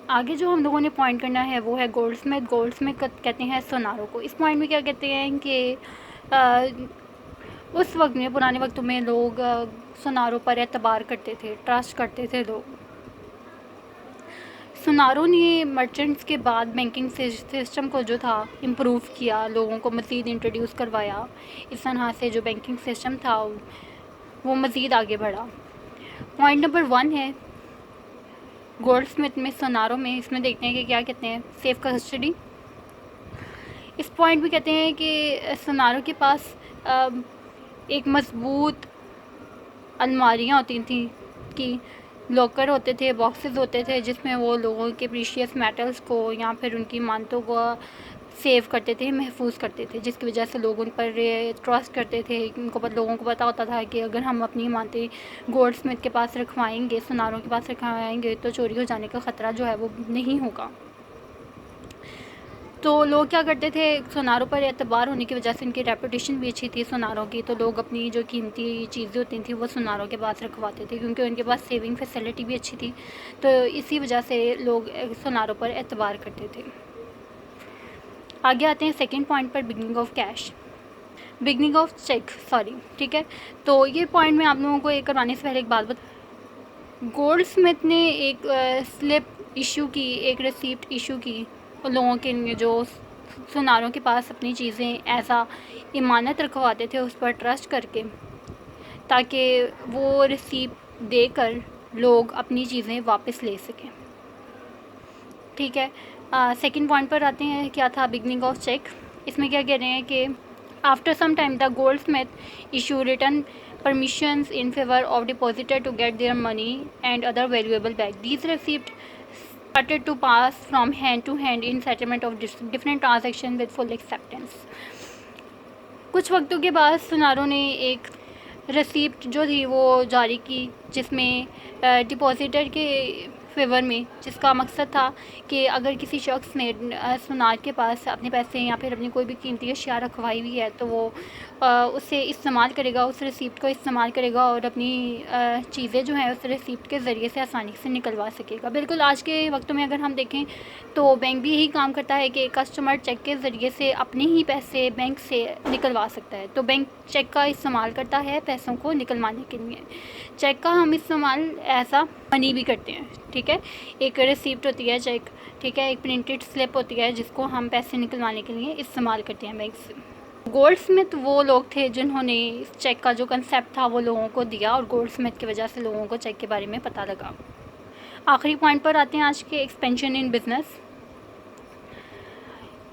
आगे जो हम लोगों ने पॉइंट करना है वो है गोल्डस्मिथ। गोल्डस्मिथ कहते हैं सोनारों को। इस पॉइंट में क्या कहते हैं कि उस वक्त में, पुराने वक्तों में लोग सोनारों पर एतबार करते थे, ट्रस्ट करते थे लोग। सोनारों ने मर्चेंट्स के बाद बैंकिंग सिस्टम को जो था इम्प्रूव किया, लोगों को मज़ीद इंट्रोड्यूस करवाया। इस तरह से जो बैंकिंग सिस्टम था वो मज़ीद आगे बढ़ा। पॉइंट नंबर 1 है गोल्डस्मिथ में, सोनारों में। इसमें देखते हैं कि क्या कहते हैं, सेफ कस्टडी। इस पॉइंट में कहते हैं कि सोनारों के पास एक मज़बूत अलमारियाँ होती थी, कि लॉकर होते थे, बॉक्सेस होते थे, जिसमें वो लोगों के प्रीशियस मेटल्स को या फिर उनकी मानतों को सेव करते थे, महफूज करते थे, जिसकी वजह से लोग उन पर ट्रस्ट करते थे। लोगों को पता होता था कि अगर हम अपनी इमारतें गोल्डस्मिथ के पास रखवाएंगे, सोनारों के पास रखवाएंगे, तो चोरी हो जाने का ख़तरा जो है वो नहीं होगा। तो लोग क्या करते थे, सोनारों पर एतबार होने की वजह से इनकी रेपुटेशन भी अच्छी थी सोनारों की, तो लोग अपनी जो कीमती चीज़ें होती थी वो सोनारों के पास रखवाते थे, क्योंकि उनके पास सेविंग फैसिलिटी भी अच्छी थी। तो इसी वजह से लोग सोनारों पर एतबार करते थे। आगे आते हैं सेकंड पॉइंट पर, beginning of cash, beginning of cheque, sorry, ठीक है। तो ये पॉइंट मैं आप लोगों को एक करवाने से पहले एक बात बता, गोल्डस्मिथ ने एक स्लिप इशू की, एक रिसीप्ट इशू की उन लोगों के लिए जो सोनारों के पास अपनी चीज़ें ऐसा इमानत रखवाते थे उस पर ट्रस्ट करके, ताकि वो रिसीप्ट देकर लोग अपनी चीज़ें वापस ले सकें, ठीक है। सेकंड पॉइंट पर आते हैं, क्या था, बिगनिंग ऑफ चेक। इसमें क्या कह रहे हैं कि after some time the goldsmith issue return permissions in favor of depositor to get their money and other valuable back. These receipts started to pass from hand to hand in settlement of different transactions with full acceptance. कुछ वक्तों के बाद सोनारों ने एक receipt जो थी वो जारी की, जिसमें डिपॉजिटर के फेवर में, जिसका मकसद था कि अगर किसी शख्स ने सोनार के पास अपने पैसे या फिर अपनी कोई भी कीमती अशिया रखवाई हुई है, तो वो उसे इस्तेमाल करेगा, उस रिसीप्ट को इस्तेमाल करेगा और अपनी चीज़ें जो हैं उस रिसीप्ट के ज़रिए से आसानी से निकलवा सकेगा। बिल्कुल आज के वक्तों में अगर हम देखें तो बैंक भी यही काम करता है कि कस्टमर चेक के ज़रिए से अपने ही पैसे बैंक से निकलवा सकता है। तो बैंक चेक का इस्तेमाल करता है पैसों को निकलवाने के लिए। चेक का हम इस्तेमाल ऐसा मनी भी करते हैं, ठीक है। एक रिसीप्ट होती है चेक, ठीक है, एक प्रिंटेड स्लिप होती है जिसको हम पैसे निकलवाने के लिए इस्तेमाल करते हैं बैंक से। गोल्डस्मिथ वो लोग थे जिन्होंने इस चेक का जो कंसेप्ट था वो लोगों को दिया, और गोल्डस्मिथ की वजह से लोगों को चेक के बारे में पता लगा। आखिरी पॉइंट पर आते हैं आज के, expansion in business.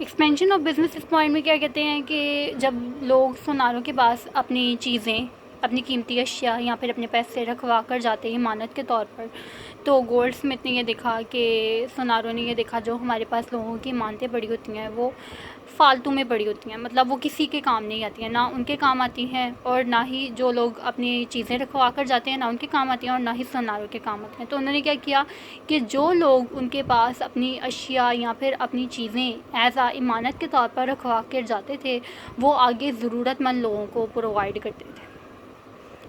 Expansion of business, इस पॉइंट में क्या कहते हैं कि जब लोग सोनारों के पास अपनी चीज़ें, अपनी कीमती अशिया या फिर अपने पैसे रखवा कर जाते हैं इमानत के तौर पर, तो गोल्डस्मिथ ने ये देखा कि सोनारों ने ये देखा जो हमारे पास लोगों की इमानतें पड़ी होती हैं वो फालतू में पड़ी होती हैं, मतलब वो किसी के काम नहीं आती हैं, ना उनके काम आती हैं और ना ही जो लोग अपनी चीज़ें रखवा कर जाते हैं ना उनके काम आती हैं और ना ही सोनारों के काम आते हैं। तो उन्होंने क्या किया कि जो लोग उनके पास अपनी अशिया या फिर अपनी चीज़ें एज आ इमानत के तौर पर रखवा कर जाते थे, वो आगे ज़रूरतमंद लोगों को प्रोवाइड करते थे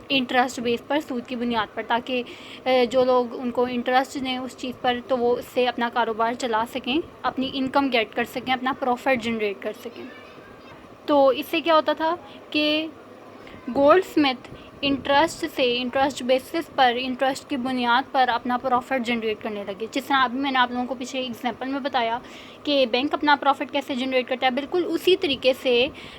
इंटरेस्ट बेस पर, सूद की बुनियाद पर, ताकि जो लोग उनको इंटरेस्ट दें उस चीज़ पर, तो वो उससे अपना कारोबार चला सकें, अपनी इनकम गेट कर सकें, अपना प्रॉफिट जनरेट कर सकें। तो इससे क्या होता था कि गोल्डस्मिथ इंटरेस्ट बेसिस पर, इंटरेस्ट की बुनियाद पर अपना प्रॉफिट जनरेट करने लगे। जिस तरह अभी मैंने आप लोगों को पीछे एग्जांपल में बताया कि बैंक अपना प्रॉफिट कैसे जनरेट करता है, बिल्कुल उसी तरीके से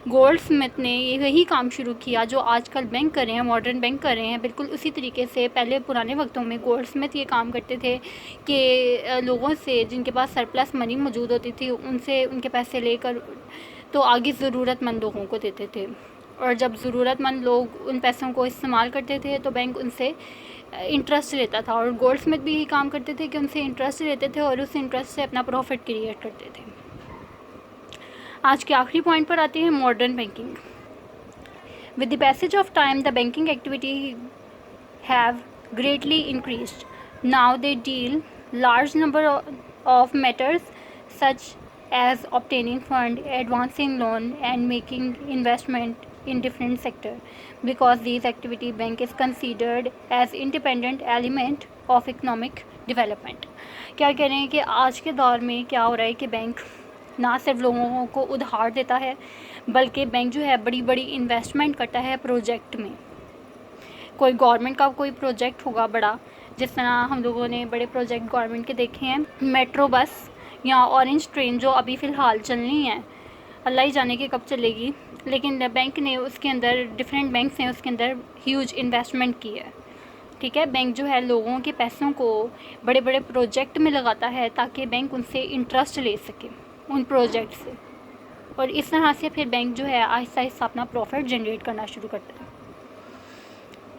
गोल्डस्मिथ ने यही काम शुरू किया जो आजकल बैंक कर रहे हैं, मॉडर्न बैंक कर रहे हैं। बिल्कुल उसी तरीके से पहले पुराने वक्तों में गोल्डस्मिथ ये काम करते थे कि लोगों से जिनके पास सरप्लस मनी मौजूद होती थी उनसे उनके पैसे लेकर तो आगे ज़रूरतमंद लोगों को देते थे, और जब ज़रूरतमंद लोग उन पैसों को इस्तेमाल करते थे तो बैंक उनसे इंटरेस्ट लेता था, और गोल्डस्मिथ भी यही काम करते थे कि उनसे इंटरेस्ट लेते थे और उस इंटरेस्ट से अपना प्रॉफिट क्रिएट करते थे। आज के आखिरी पॉइंट पर आते हैं, modern banking. With the passage of time the banking activity have greatly increased. Now they deal large number of matters such as obtaining fund, advancing loan and making investment in different sector. Because these activity bank is considered as independent element of economic development. क्या कह रहे हैं कि आज के दौर में क्या हो रहा है कि बैंक ना सिर्फ लोगों को उधार देता है, बल्कि बैंक जो है बड़ी बड़ी इन्वेस्टमेंट करता है प्रोजेक्ट में। कोई गवर्नमेंट का कोई प्रोजेक्ट होगा बड़ा, जिस तरह हम लोगों ने बड़े प्रोजेक्ट गवर्नमेंट के देखे हैं, मेट्रो बस या ऑरेंज ट्रेन जो अभी फ़िलहाल चलनी है, अल्लाह ही जाने कि कब चलेगी, लेकिन बैंक ने उसके अंदर, डिफरेंट बैंक्स ने उसके अंदर ह्यूज इन्वेस्टमेंट की है। ठीक है, बैंक जो है लोगों के पैसों को बड़े बड़े प्रोजेक्ट में लगाता है ताकि बैंक उनसे इंटरेस्ट ले सके उन प्रोजेक्ट से, और इस तरह से फिर बैंक जो है आहिस्ता आहिस्ता अपना प्रॉफिट जनरेट करना शुरू करता है।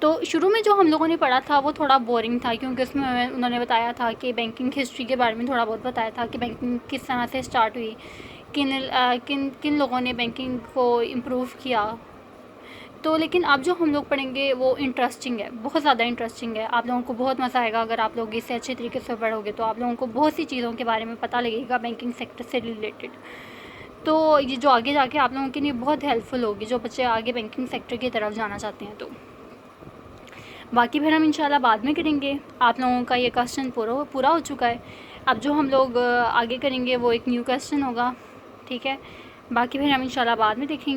तो शुरू में जो हम लोगों ने पढ़ा था वो थोड़ा बोरिंग था, क्योंकि उसमें उन्होंने बताया था कि बैंकिंग हिस्ट्री के बारे में थोड़ा बहुत बताया था कि बैंकिंग किस तरह से स्टार्ट हुई, किन किन लोगों ने बैंकिंग को इम्प्रूव किया। तो लेकिन अब जो हम लोग पढ़ेंगे वो इंटरेस्टिंग है, बहुत ज़्यादा इंटरेस्टिंग है। आप लोगों को बहुत मज़ा आएगा अगर आप लोग इसे अच्छे तरीके से पढ़ोगे, तो आप लोगों को बहुत सी चीज़ों के बारे में पता लगेगा बैंकिंग सेक्टर से रिलेटेड। तो ये जो आगे जाके आप लोगों के लिए बहुत हेल्पफुल होगी, जो बच्चे आगे बैंकिंग सेक्टर की तरफ जाना चाहते हैं। तो बाकी फिर हम इंशाल्लाह बाद में करेंगे। आप लोगों का ये क्वेश्चन पूरा हो चुका है। अब जो हम लोग आगे करेंगे वो एक न्यू क्वेश्चन होगा। ठीक है, बाकी फिर हम इंशाल्लाह बाद में देखेंगे।